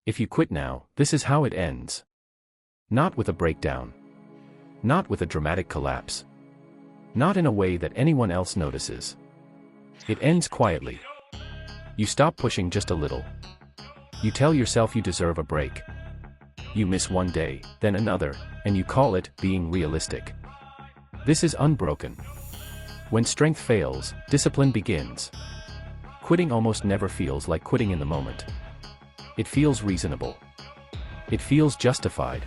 If you quit now, this is how it ends. Not with a breakdown. Not with a dramatic collapse. Not in a way that anyone else notices. It ends quietly. You stop pushing just a little. You tell yourself you deserve a break. You miss one day, then another, and you call it being realistic. This is unbroken. When strength fails, discipline begins. Quitting almost never feels like quitting in the moment. It feels reasonable. It feels justified.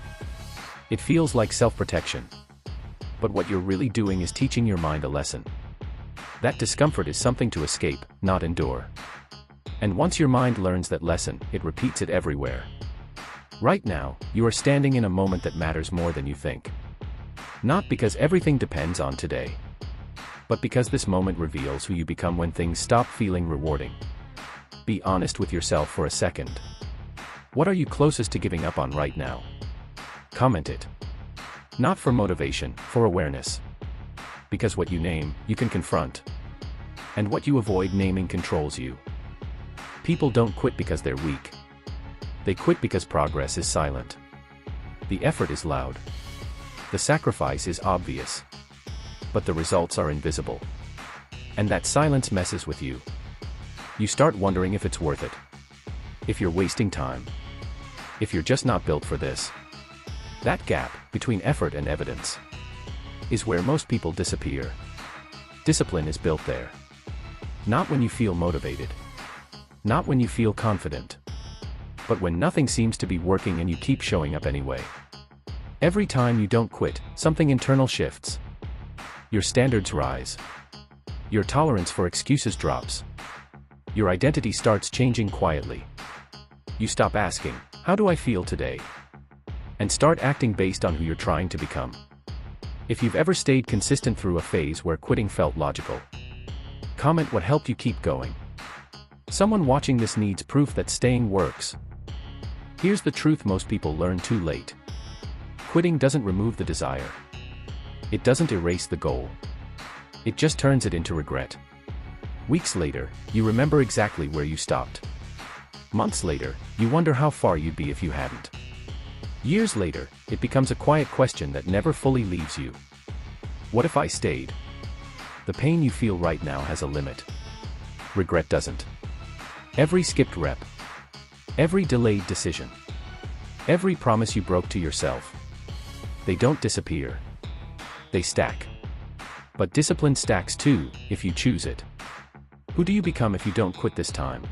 It feels like self-protection. But what you're really doing is teaching your mind a lesson. That discomfort is something to escape, not endure. And once your mind learns that lesson, it repeats it everywhere. Right now, you are standing in a moment that matters more than you think. Not because everything depends on today, but because this moment reveals who you become when things stop feeling rewarding. Be honest with yourself for a second. What are you closest to giving up on right now? Comment it. Not for motivation, for awareness. Because what you name, you can confront. And what you avoid naming controls you. People don't quit because they're weak. They quit because progress is silent. The effort is loud. The sacrifice is obvious. But the results are invisible. And that silence messes with you. You start wondering if it's worth it. If you're wasting time. If you're just not built for this. That gap, between effort and evidence, is where most people disappear. Discipline is built there. Not when you feel motivated. Not when you feel confident. But when nothing seems to be working and you keep showing up anyway. Every time you don't quit, something internal shifts. Your standards rise. Your tolerance for excuses drops. Your identity starts changing quietly. You stop asking, "How do I feel today?" and start acting based on who you're trying to become. If you've ever stayed consistent through a phase where quitting felt logical, comment what helped you keep going. Someone watching this needs proof that staying works. Here's the truth most people learn too late. Quitting doesn't remove the desire. It doesn't erase the goal. It just turns it into regret. Weeks later, you remember exactly where you stopped. Months later, you wonder how far you'd be if you hadn't. Years later, it becomes a quiet question that never fully leaves you. What if I stayed? The pain you feel right now has a limit. Regret doesn't. Every skipped rep. Every delayed decision. Every promise you broke to yourself. They don't disappear. They stack. But discipline stacks too, if you choose it. Who do you become if you don't quit this time?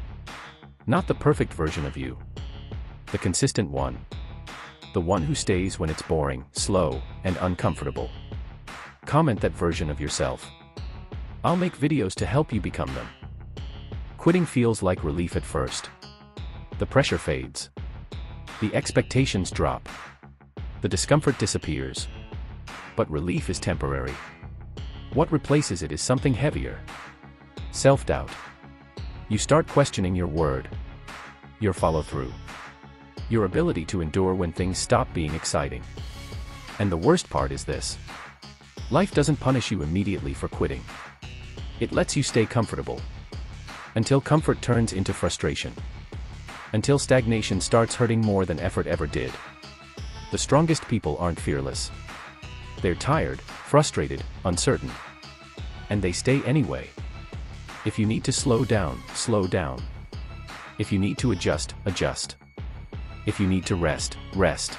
Not the perfect version of you. The consistent one. The one who stays when it's boring, slow, and uncomfortable. Comment that version of yourself. I'll make videos to help you become them. Quitting feels like relief at first. The pressure fades. The expectations drop. The discomfort disappears. But relief is temporary. What replaces it is something heavier. Self-doubt. You start questioning your word. Your follow-through. Your ability to endure when things stop being exciting. And the worst part is this. Life doesn't punish you immediately for quitting. It lets you stay comfortable. Until comfort turns into frustration. Until stagnation starts hurting more than effort ever did. The strongest people aren't fearless. They're tired, frustrated, uncertain. And they stay anyway. If you need to slow down, slow down. If you need to adjust, adjust. If you need to rest, rest.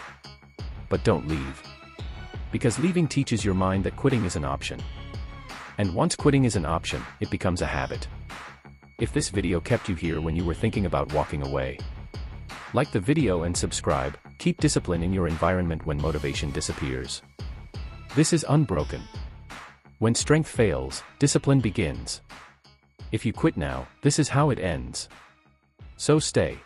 But don't leave. Because leaving teaches your mind that quitting is an option. And once quitting is an option, it becomes a habit. If this video kept you here when you were thinking about walking away, like the video and subscribe. Keep discipline in your environment when motivation disappears. This is Unbroken. When strength fails, discipline begins. If you quit now, this is how it ends. So stay.